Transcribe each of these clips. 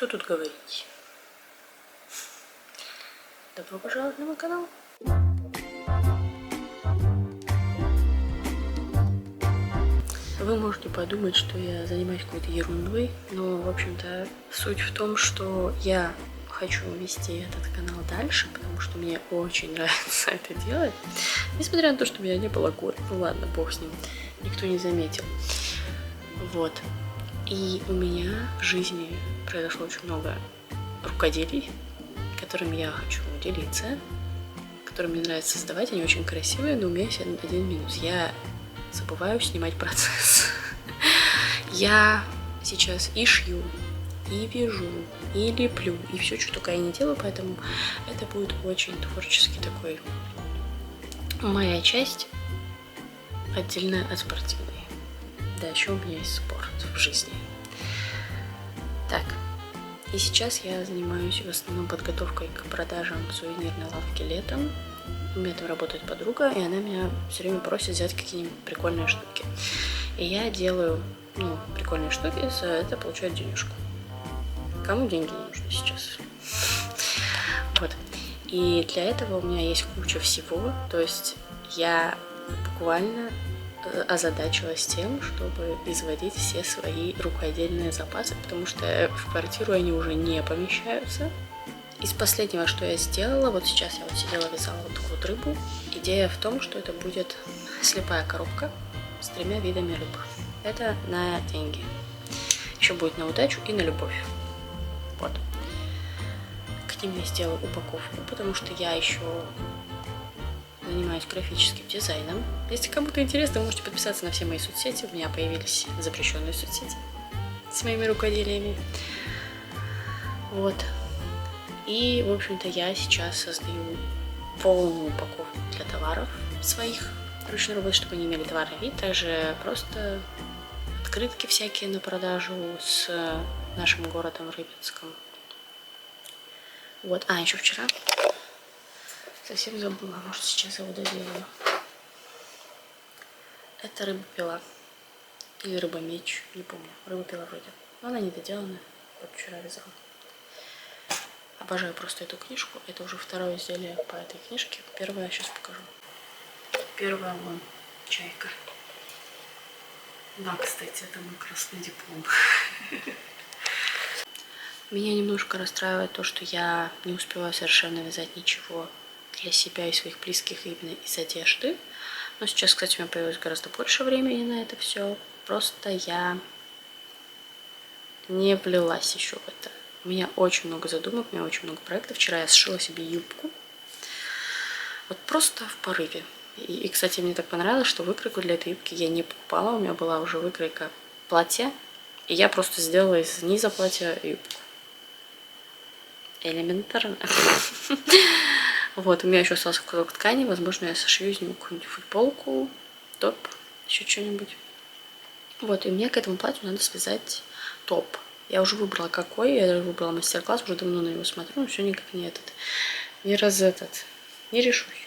тут говорить? Добро пожаловать на мой канал. Вы можете подумать, что я занимаюсь какой-то ерундой, но, в общем-то, суть в том, что я хочу вести этот канал дальше, потому что мне очень нравится это делать. Несмотря на то, что меня не было год. Ну ладно, бог с ним. Никто не заметил. Вот. И у меня в жизни произошло очень много рукоделий, которыми я хочу делиться, которые мне нравится создавать. Они очень красивые, но у меня есть один минус. Я забываю снимать процесс. Я сейчас и шью, и вяжу, и леплю, и все, что только я не делаю, поэтому это будет очень творческий такой моя часть, отдельная от спортивной. Да, еще у меня есть спорт в жизни. Так, и сейчас я занимаюсь в основном подготовкой к продажам в сувенирной лавке летом. У меня там работает подруга, и она меня все время просит сделать какие-нибудь прикольные штуки. И я делаю, прикольные штуки, за это получаю денежку. Кому деньги не нужны сейчас? Вот. И для этого у меня есть куча всего. То есть я буквально озадачилась тем, чтобы изводить все свои рукодельные запасы, потому что в квартиру они уже не помещаются. Из последнего, что я сделала, вот сейчас я сидела, вязала вот такую вот рыбу. Идея в том, что это будет слепая коробка с 3 видами рыб. Это на деньги. Еще будет на удачу и на любовь. Вот. К ним я сделала упаковку, потому что я еще занимаюсь графическим дизайном. Если кому-то интересно, можете подписаться на все мои соцсети. У меня появились запрещенные соцсети с моими рукоделиями. Вот. И, в общем-то, я сейчас создаю полную упаковку для товаров своих ручной работы, чтобы они имели товарный вид. Также просто открытки всякие на продажу с нашим городом Рыбинском. Вот. А, еще вчера совсем забыла, может, сейчас я его доделаю. Это рыбопила. Или рыбомеч, не помню. Рыбопила вроде. Но она не доделана. Вот вчера вязала. Обожаю просто эту книжку. Это уже второе изделие по этой книжке. Первое я сейчас покажу. Первое вон, чайка. Да, кстати, это мой красный диплом. Меня немножко расстраивает то, что я не успеваю совершенно вязать ничего для себя и своих близких именно из одежды. Но сейчас, кстати, у меня появилось гораздо больше времени на это все. Просто я не влилась еще в это. У меня очень много задумок, у меня очень много проектов. Вчера я сшила себе юбку. Вот просто в порыве. И, кстати, мне так понравилось, что выкройку для этой юбки я не покупала. У меня была уже выкройка платья. И я просто сделала из низа платья юбку. Элементарно. Вот, у меня еще остался кусок ткани. Возможно, я сошью из него какую-нибудь футболку, топ, еще что-нибудь. Вот, и мне к этому платью надо связать топ. Я уже выбрала какой, я выбрала мастер-класс, уже давно на него смотрю, но все никак не не решусь.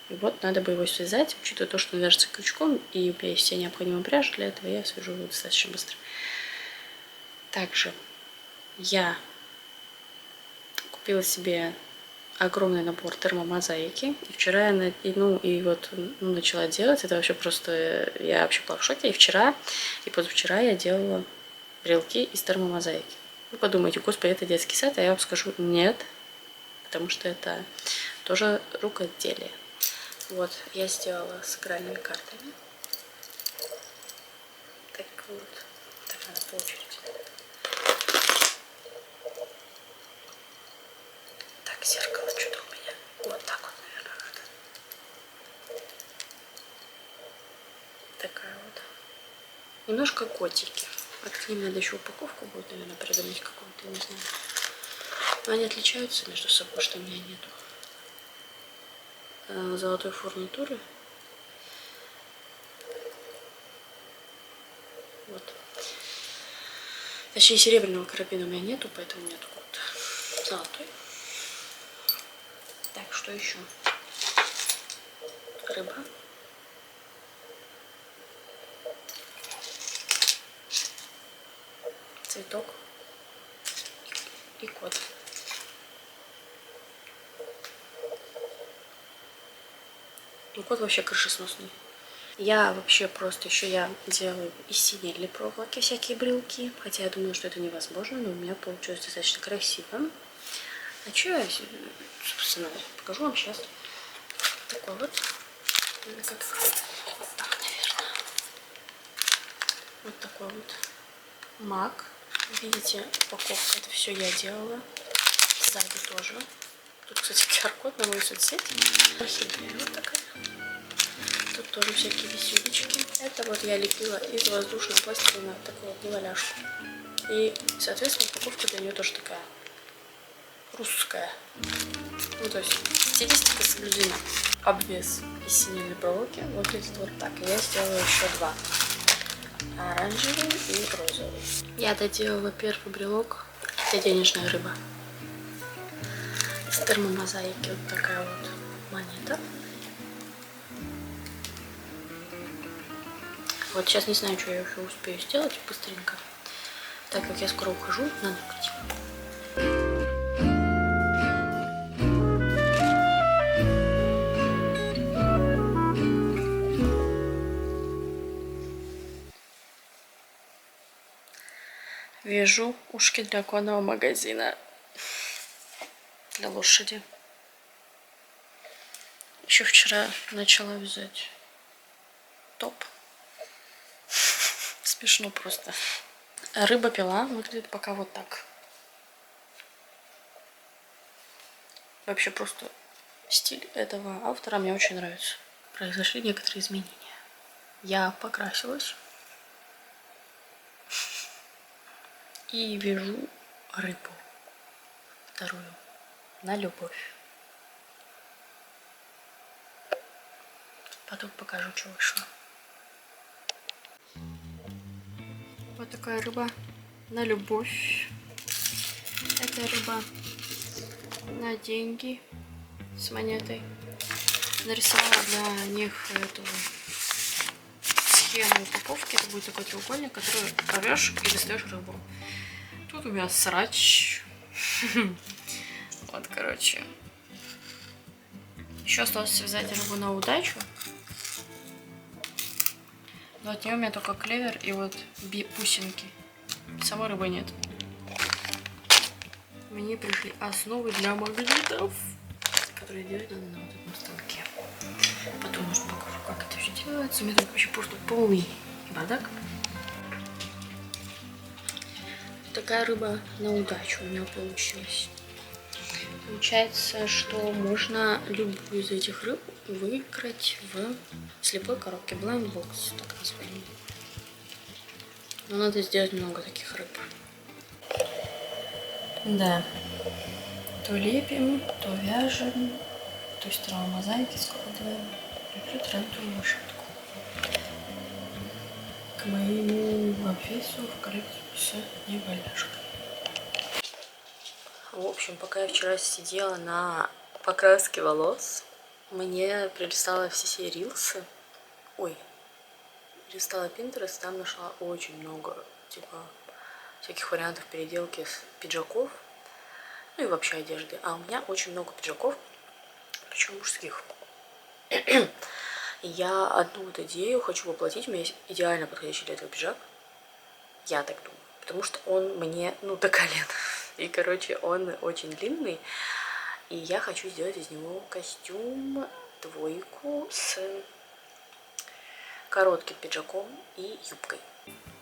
И вот надо бы его связать, учитывая то, что он вяжется крючком, и у меня есть вся необходимая пряжа для этого, я свяжу его достаточно быстро. Также я купила себе огромный набор термомозаики. И вчера я начала делать. Это вообще просто... Я вообще была в шоке. И вчера, и позавчера я делала брелки из термомозаики. Вы подумаете, господи, это детский сад, а я вам скажу нет, потому что это тоже рукоделие. Вот, я сделала с игральными картами. Так вот, так надо по очереди. Так, зеркало что-то у меня. Вот так вот, наверное, надо. Такая вот. Немножко котики. Вот к ним надо еще упаковку будет, наверное, придумать какую-то, не знаю. Но они отличаются между собой, что у меня нету золотой фурнитуры. Вот. Точнее, серебряного карабина у меня нету, поэтому у меня только вот золотой. Так, что еще? Рыба. Цветок. и кот. Ну, кот вообще крышесносный. Я вообще просто еще я делаю из синей или проволоки всякие брелки. Хотя я думала, что это невозможно, но у меня получилось достаточно красиво. А что я, собственно, покажу вам сейчас. Такой вот. Как вот так, наверное. Вот такой вот маг. Видите, упаковка. Это все я делала. Сзади тоже. Тут, кстати, QR-код на мою соцсеть. Вот такая. Тут тоже всякие висюлечки. Это вот я лепила из воздушного пластилина такую вот неваляшку. И, соответственно, упаковка для нее тоже такая русская. Ну, то есть стилистика соблюдена. Обвес из синей проволоки выглядит вот так. И я сделала еще два. Оранжевый и розовый. Я доделала первый брелок. Это денежная рыба. С термомозаики вот такая вот монета. Вот сейчас не знаю, что я еще успею сделать быстренько, так как я скоро ухожу на ногти. Вяжу ушки для конного магазина для лошади. Еще вчера начала вязать топ. Смешно просто. Рыба-пила выглядит пока вот так. Вообще просто стиль этого автора мне очень нравится. Произошли некоторые изменения. Я покрасилась. И вяжу рыбу. Вторую. На любовь. Потом покажу, что вышло. Вот такая рыба на любовь. Это рыба на деньги с монетой. Нарисовала для них эту схему упаковки. Это будет такой треугольник, который порвешь и достаешь рыбу. Тут у меня срач. Вот, короче. Еще осталось связать рыбу на удачу. Но от нее у меня только клевер и вот бусинки. Самой рыбы нет. Мне пришли основы для магнитов, которые делать надо на вот этом станке. Потом, может, покажу, как это все делается. У меня тут вообще просто полный бардак. Такая рыба на удачу у меня получилась. Получается, что можно любую из этих рыб выиграть в слепой коробке. Blind box, так называемый. Но надо сделать много таких рыб. Да. То лепим, то вяжем, то есть мозаики складываем. Люблю трендовую лошадку. К моему обвесу в коллекцию с неваляшкой. В общем, пока я вчера сидела на покраске волос, мне прилистала все рилсы. Ой, листала Pinterest, там нашла очень много, типа, всяких вариантов переделки пиджаков, ну и вообще одежды. А у меня очень много пиджаков, причем мужских. Я одну вот идею хочу воплотить, у меня есть идеально подходящий для этого пиджак. Я так думаю, потому что он мне, ну, до колен. И, короче, он очень длинный. И я хочу сделать из него костюм двойку с коротким пиджаком и юбкой.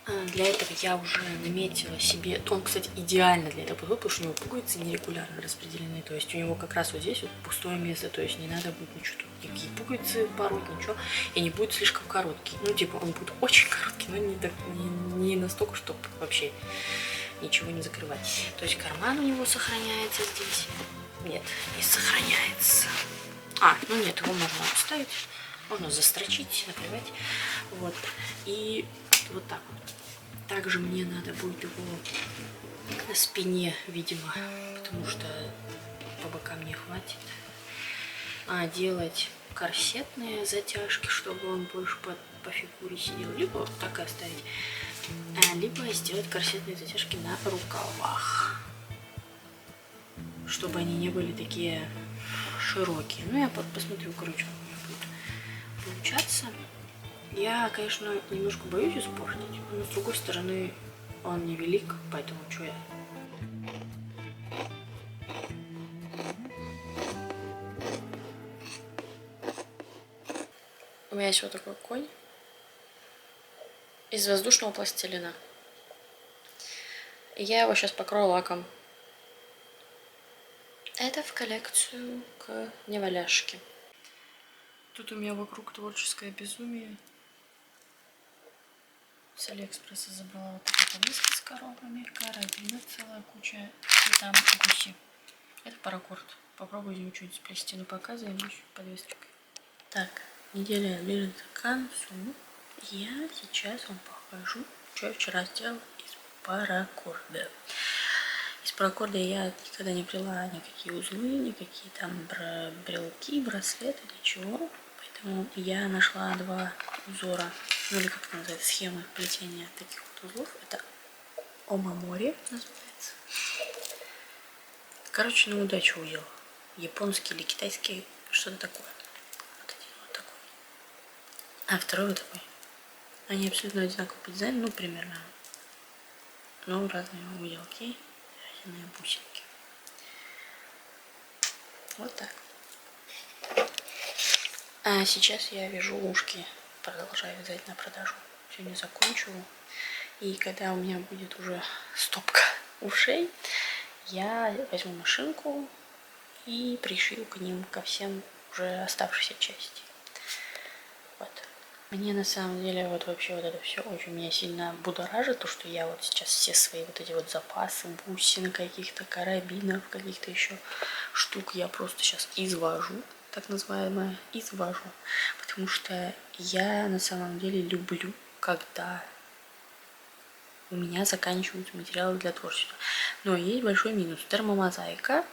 Для этого я уже наметила себе... Он, кстати, идеально для этого подходит, потому что у него пуговицы нерегулярно распределены. То есть у него как раз вот здесь вот пустое место. То есть не надо будет ничего тут, никакие пуговицы пороть, ничего. И не будет слишком короткий. Ну, типа, он будет очень короткий, но не настолько, чтобы вообще ничего не закрывать. То есть карман у него сохраняется здесь. Нет, не сохраняется. Ну нет, его можно оставить. Можно застрочить, наплевать. Вот. И вот так вот. Также мне надо будет его на спине, видимо, потому что по бокам не хватит. Делать корсетные затяжки, чтобы он больше по фигуре сидел. Либо вот так и оставить. Либо сделать корсетные затяжки на рукавах. чтобы они не были такие широкие. Ну, я посмотрю, короче, как у меня будет получаться. Я, конечно, немножко боюсь испортить, но с другой стороны, он невелик, поэтому что я... У меня есть вот такой конь из воздушного пластилина. И я его сейчас покрою лаком. Это в коллекцию к неваляшке. Тут у меня вокруг творческое безумие. С Алиэкспресса забрала вот такие подвески с коробами, карабины, целая куча, и там гуси. Это паракорд. Попробуем что-нибудь сплести, но показываем еще подвески. Так, неделя ближе к концу. Я сейчас вам покажу, что я вчера сделала из паракорда. Из паракорда я никогда не плела никакие узлы, никакие там брелки, браслеты, ничего. Поэтому я нашла два узора, ну или как это называется, схемы плетения таких вот узлов. Это омамори называется. Короче, на удачу узел. Японский или китайский, что-то такое. Вот один вот такой. А второй вот такой. Они абсолютно одинаковые по дизайну, ну примерно. Но разные уделки. Разные бусинки. Вот так. А сейчас я вяжу ушки. Продолжаю вязать на продажу. Сегодня закончу. И когда у меня будет уже стопка ушей, я возьму машинку и пришью к ним ко всем уже оставшейся части. Вот. Мне на самом деле вот вообще вот это все очень меня сильно будоражит, то что я вот сейчас все свои вот эти вот запасы бусин, каких-то карабинов, каких-то еще штук я просто сейчас извожу, так называемое, извожу. Потому что я на самом деле люблю, когда у меня заканчиваются материалы для творчества. Но есть большой минус. Термомозаика.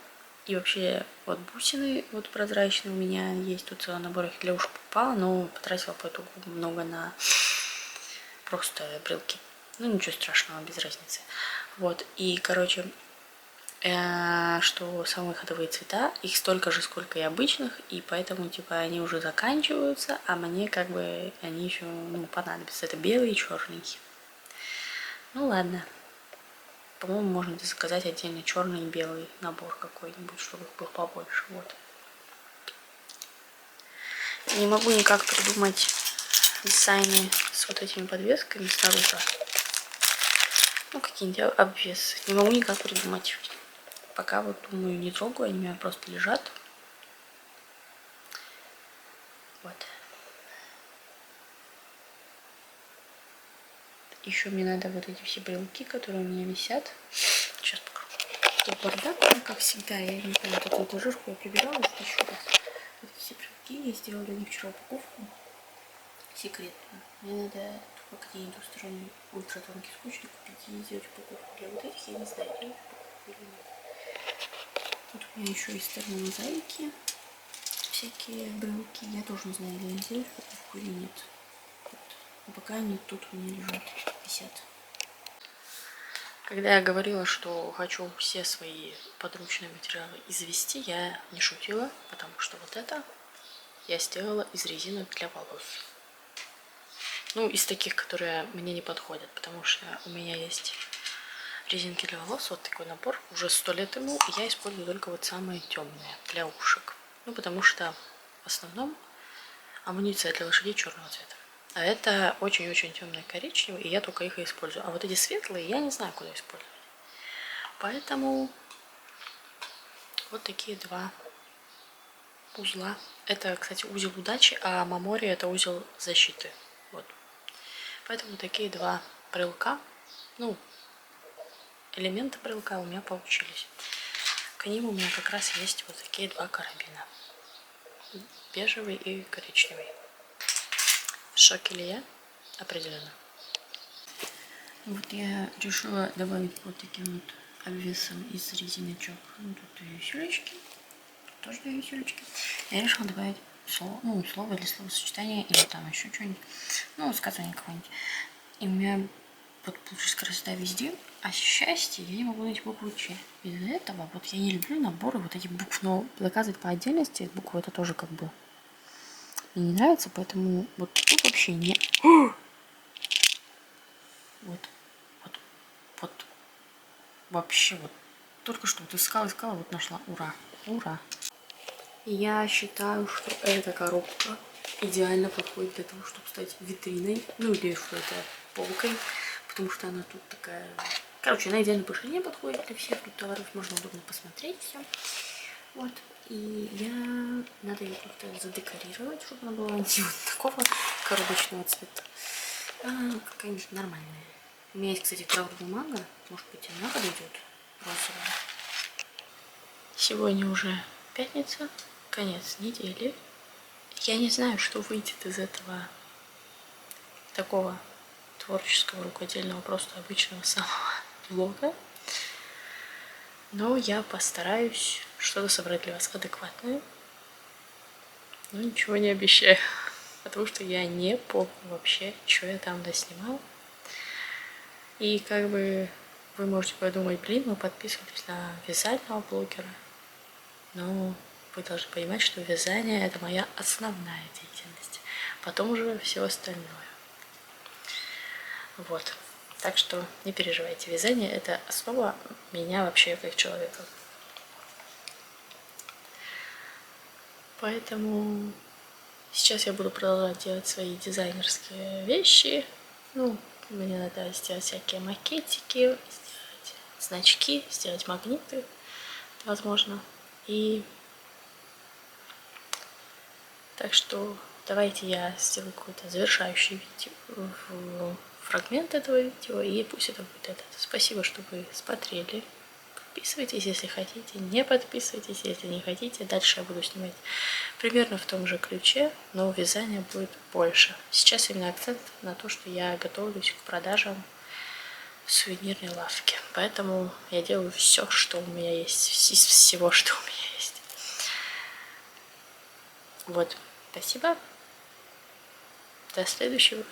И вообще вот бусины вот прозрачные у меня есть. Тут целый набор их для ушек попало, но потратила по итогу много на просто брелки. Ну ничего страшного, без разницы. Вот. И, короче, что самые ходовые цвета, их столько же, сколько и обычных, и поэтому, типа, они уже заканчиваются, а мне, как бы, они еще, ну, понадобятся. Это белый и черненький. Ну ладно. По-моему, можно заказать отдельно черный и белый набор какой-нибудь, чтобы их было побольше. Вот. Не могу никак придумать дизайны с вот этими подвесками снаружи. Ну, какие-нибудь обвесы. Не могу никак придумать. Пока вот, думаю, не трогаю, они у меня просто лежат. Вот. Еще мне надо вот эти все брелки, которые у меня висят. Сейчас покажу. Тут бардак, как всегда. Я не знаю, вот эту этажерку я прибирала здесь еще раз. Вот все брелки. Я сделала для них вчера упаковку секретную. Мне надо только где-нибудь двусторонний ультратонкий скотч купить и сделать упаковку для вот этих. Я не знаю, делать упаковку или нет. Тут у меня еще есть термомозаики. Всякие брелки. Я тоже не знаю, или сделать упаковку или нет. Но пока они тут у меня лежат, висят. Когда я говорила, что хочу все свои подручные материалы извести, я не шутила, потому что вот это я сделала из резинок для волос. Ну, из таких, которые мне не подходят, потому что у меня есть резинки для волос, вот такой набор, уже 100 лет ему, и я использую только вот самые темные для ушек. Ну, потому что в основном амуниция для лошадей черного цвета. А это очень-очень темный коричневый, и я только их и использую. А вот эти светлые я не знаю, куда использовать. Поэтому вот такие два узла. Это, кстати, узел удачи, а мамори это узел защиты. Вот. Поэтому такие два брелка, ну, элементы брелка у меня получились. К ним у меня как раз есть вот такие два карабина. Бежевый и коричневый. В шоке ли я? Определенно. Вот я решила добавить вот таким вот обвесом из резиночек. Ну, тут две висюлечки. Тут тоже две висюлечки. Я решила добавить слово, ну, слово или словосочетание, или там еще что-нибудь. Ну, высказывание какое-нибудь. И у меня вот получилась красота везде. А счастье я не могу найти букву Ч. Из-за этого вот я не люблю наборы вот этих букв, но заказывать по отдельности буквы это тоже как бы мне не нравится, поэтому вот тут вообще не... Вот, вот, вообще вот. Только что вот искала, вот нашла. Ура, ура. Я считаю, что эта коробка идеально подходит для того, чтобы стать витриной, ну или что-то полкой, потому что она тут такая... Короче, она идеально по ширине подходит для всех тут товаров, можно удобно посмотреть все. Вот, и надо ее как-то задекорировать, чтобы она была не вот такого коробочного цвета, а какая-нибудь нормальная. У меня есть, кстати, травка бумага, может быть, она подойдет розовая. Сегодня уже пятница, конец недели. Я не знаю, что выйдет из этого такого творческого, рукодельного, просто обычного самого влога. Но я постараюсь что-то собрать для вас адекватное. Но ничего не обещаю, потому что я не помню вообще, что я там доснимала. И как бы вы можете подумать, блин, мы подписывались на вязального блогера. Но вы должны понимать, что вязание это моя основная деятельность. Потом уже все остальное. Вот. Так что не переживайте. Вязание это основа меня вообще как человека. Поэтому сейчас я буду продолжать делать свои дизайнерские вещи. Ну, мне надо сделать всякие макетики, сделать значки, сделать магниты, возможно. И так что давайте я сделаю какой-то завершающий фрагмент этого видео, и пусть это будет этот. Спасибо, что вы смотрели. Подписывайтесь, если хотите, не подписывайтесь, если не хотите. Дальше я буду снимать примерно в том же ключе, но вязание будет больше. Сейчас именно акцент на то, что я готовлюсь к продажам в сувенирной лавке. Поэтому я делаю все, что у меня есть, из всего, что у меня есть. Вот, спасибо. До следующего